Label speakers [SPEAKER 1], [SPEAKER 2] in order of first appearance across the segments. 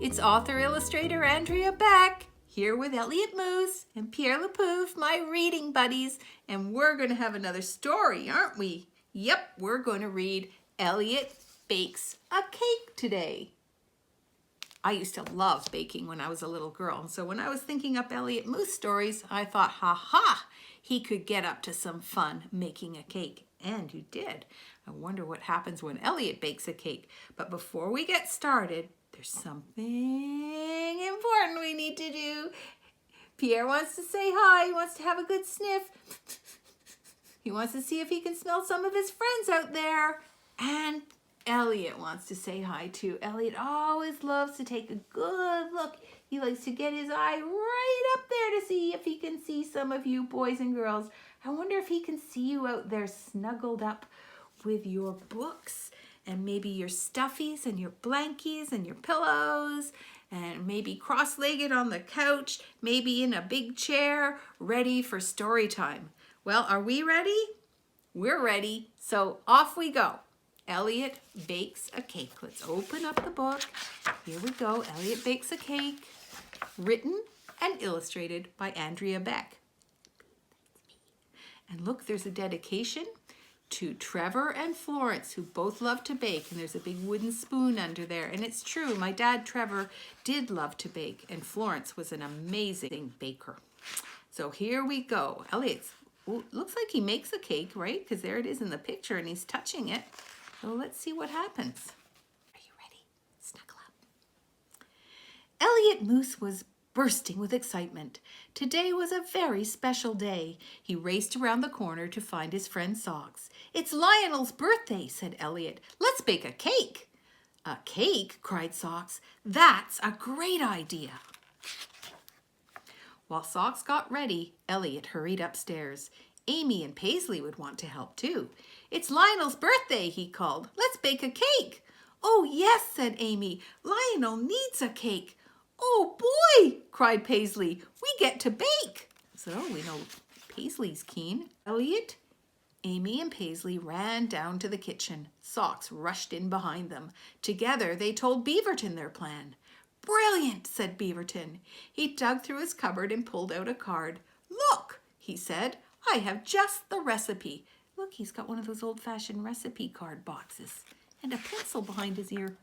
[SPEAKER 1] It's author-illustrator Andrea Beck here with Elliot Moose and Pierre LaPouf, my reading buddies, and we're going to have another story, aren't we? Yep, we're going to read Elliot Bakes a Cake today. I used to love baking when I was a little girl, and so when I was thinking up Elliot Moose stories, I thought, he could get up to some fun making a cake. And you did. I wonder what happens when Elliot bakes a cake. But before we get started, there's something important we need to do. Pierre wants to say hi. He wants to have a good sniff. He wants to see if he can smell some of his friends out there. And Elliot wants to say hi too. Elliot always loves to take a good look. He likes to get his eye right up there to see if he can see some of you boys and girls. I wonder if he can see you out there snuggled up with your books and maybe your stuffies and your blankies and your pillows and maybe cross-legged on the couch, maybe in a big chair, ready for story time. Well, are we ready? We're ready, so off we go. Elliot Bakes a Cake. Let's open up the book. Here we go. Elliot Bakes a Cake, written and illustrated by Andrea Beck. And look, there's a dedication to Trevor and Florence, who both love to bake. And there's a big wooden spoon under there. And it's true, my dad, Trevor, did love to bake. And Florence was an amazing baker. So here we go. Elliot's, looks like he makes a cake, right? Because there it is in the picture and he's touching it. So let's see what happens. Are you ready? Snuggle up. Elliot Moose was bursting with excitement. Today was a very special day. He raced around the corner to find his friend Socks. "It's Lionel's birthday," said Elliot. "Let's bake a cake." "A cake?" cried Socks. "That's a great idea." While Socks got ready, Elliot hurried upstairs. Amy and Paisley would want to help too. "It's Lionel's birthday," he called. "Let's bake a cake." "Oh yes," said Amy. "Lionel needs a cake." "Oh boy," cried Paisley. "We get to bake." So we know Paisley's keen. Elliot, Amy, and Paisley ran down to the kitchen. Socks rushed in behind them. Together they told Beaverton their plan. "Brilliant," said Beaverton. He dug through his cupboard and pulled out a card. "Look," he said, "I have just the recipe." Look, he's got one of those old-fashioned recipe card boxes and a pencil behind his ear.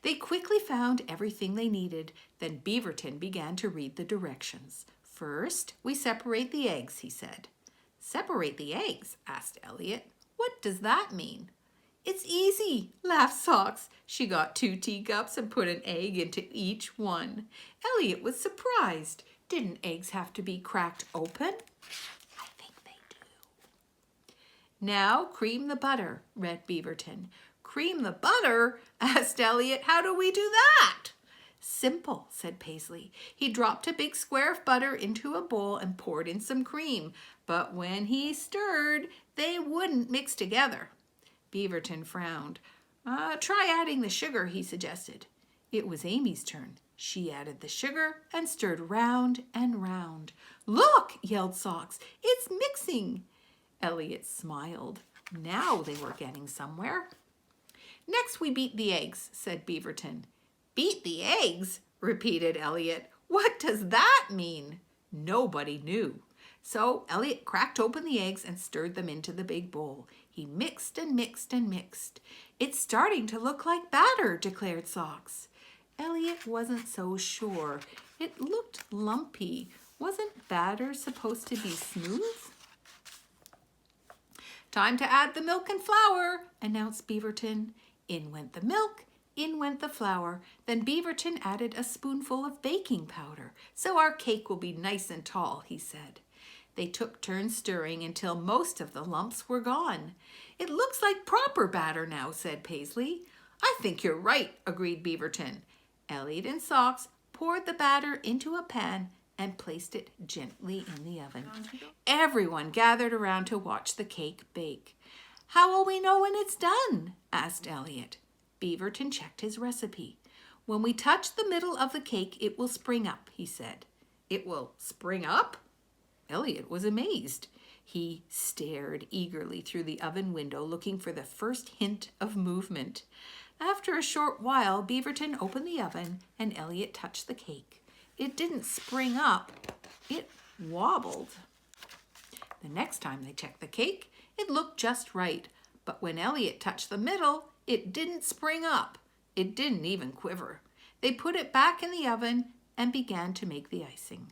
[SPEAKER 1] They quickly found everything they needed. Then Beaverton began to read the directions. "First, we separate the eggs," he said. "Separate the eggs?" asked Elliot. "What does that mean?" "It's easy," laughed Socks. She got 2 teacups and put an egg into each one. Elliot was surprised. Didn't eggs have to be cracked open? "I think they do." "Now cream the butter," read Beaverton. "Cream the butter?" asked Elliot. "How do we do that?" "Simple," said Paisley. He dropped a big square of butter into a bowl and poured in some cream. But when he stirred, they wouldn't mix together. Beaverton frowned. "Try adding the sugar," he suggested. It was Amy's turn. She added the sugar and stirred round and round. "Look," yelled Socks, "it's mixing." Elliot smiled. Now they were getting somewhere. "Next we beat the eggs," said Beaverton. "Beat the eggs?" repeated Elliot. "What does that mean?" Nobody knew. So Elliot cracked open the eggs and stirred them into the big bowl. He mixed and mixed and mixed. "It's starting to look like batter," declared Socks. Elliot wasn't so sure. It looked lumpy. Wasn't batter supposed to be smooth? "Time to add the milk and flour," announced Beaverton. In went the milk, in went the flour. Then Beaverton added a spoonful of baking powder. "So our cake will be nice and tall," he said. They took turns stirring until most of the lumps were gone. "It looks like proper batter now," said Paisley. "I think you're right," agreed Beaverton. Elliot and Socks poured the batter into a pan and placed it gently in the oven. Everyone gathered around to watch the cake bake. "How will we know when it's done?" asked Elliot. Beaverton checked his recipe. "When we touch the middle of the cake, it will spring up," he said. "It will spring up?" Elliot was amazed. He stared eagerly through the oven window, looking for the first hint of movement. After a short while, Beaverton opened the oven and Elliot touched the cake. It didn't spring up, it wobbled. The next time they checked the cake, it looked just right. But when Elliot touched the middle, it didn't spring up. It didn't even quiver. They put it back in the oven and began to make the icing.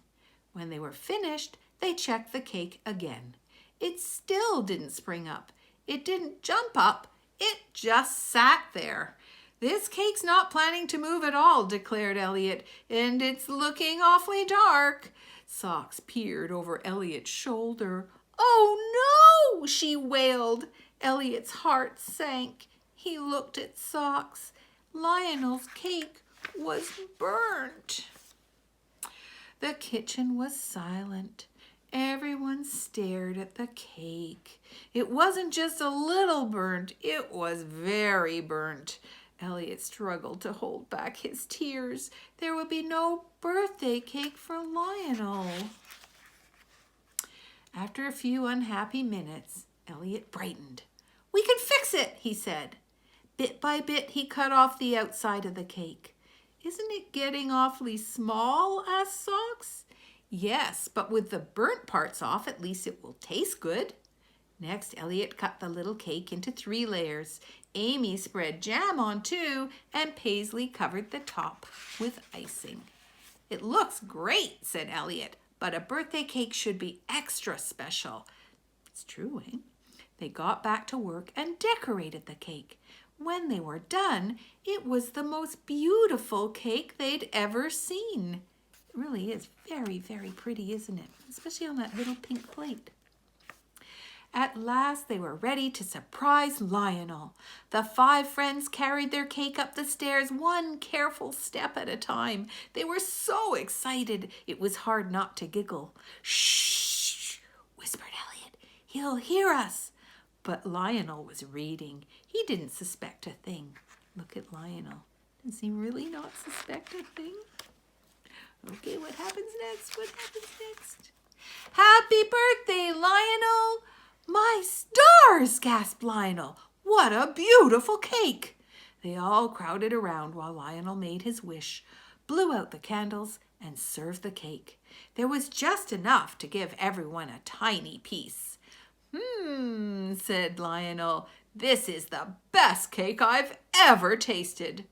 [SPEAKER 1] When they were finished, they checked the cake again. It still didn't spring up. It didn't jump up. It just sat there. "This cake's not planning to move at all," declared Elliot, "and it's looking awfully dark." Socks peered over Elliot's shoulder. "Oh no!" she wailed. Elliot's heart sank. He looked at Socks. Lionel's cake was burnt. The kitchen was silent. Everyone stared at the cake. It wasn't just a little burnt, it was very burnt. Elliot struggled to hold back his tears. There would be no birthday cake for Lionel. After a few unhappy minutes, Elliot brightened. "We can fix it," he said. Bit by bit, he cut off the outside of the cake. "Isn't it getting awfully small?" asked Socks. "Yes, but with the burnt parts off, at least it will taste good." Next, Elliot cut the little cake into 3 layers. Amy spread jam on 2, and Paisley covered the top with icing. "It looks great," said Elliot, "but a birthday cake should be extra special." It's true, eh? They got back to work and decorated the cake. When they were done, it was the most beautiful cake they'd ever seen. It really is very, very pretty, isn't it? Especially on that little pink plate. At last, they were ready to surprise Lionel. The 5 friends carried their cake up the stairs, one careful step at a time. They were so excited, it was hard not to giggle. "Shh," whispered Elliot. "He'll hear us." But Lionel was reading. He didn't suspect a thing. Look at Lionel. Does he really not suspect a thing? Okay, what happens next? What happens next? "Happy birthday, Lionel!" "My stars!" gasped Lionel. "What a beautiful cake!" They all crowded around while Lionel made his wish, blew out the candles, and served the cake. There was just enough to give everyone a tiny piece. Said Lionel, "this is the best cake I've ever tasted."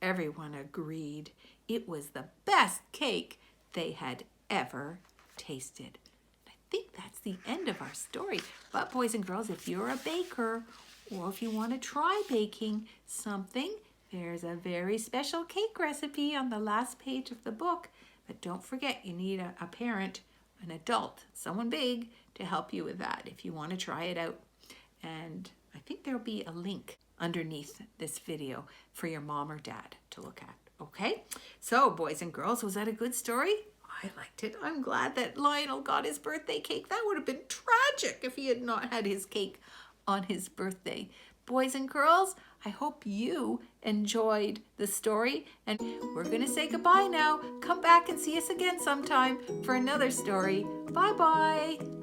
[SPEAKER 1] Everyone agreed. It was the best cake they had ever tasted. I think that's the end of our story. But boys and girls, if you're a baker or if you want to try baking something, there's a very special cake recipe on the last page of the book. But don't forget, you need a parent, an adult, someone big to help you with that if you want to try it out. And I think there'll be a link underneath this video for your mom or dad to look at. Okay? So, boys and girls, was that a good story? I liked it. I'm glad that Lionel got his birthday cake. That would have been tragic if he had not had his cake on his birthday. Boys and girls, I hope you enjoyed the story, and we're going to say goodbye now. Come back and see us again sometime for another story. Bye-bye.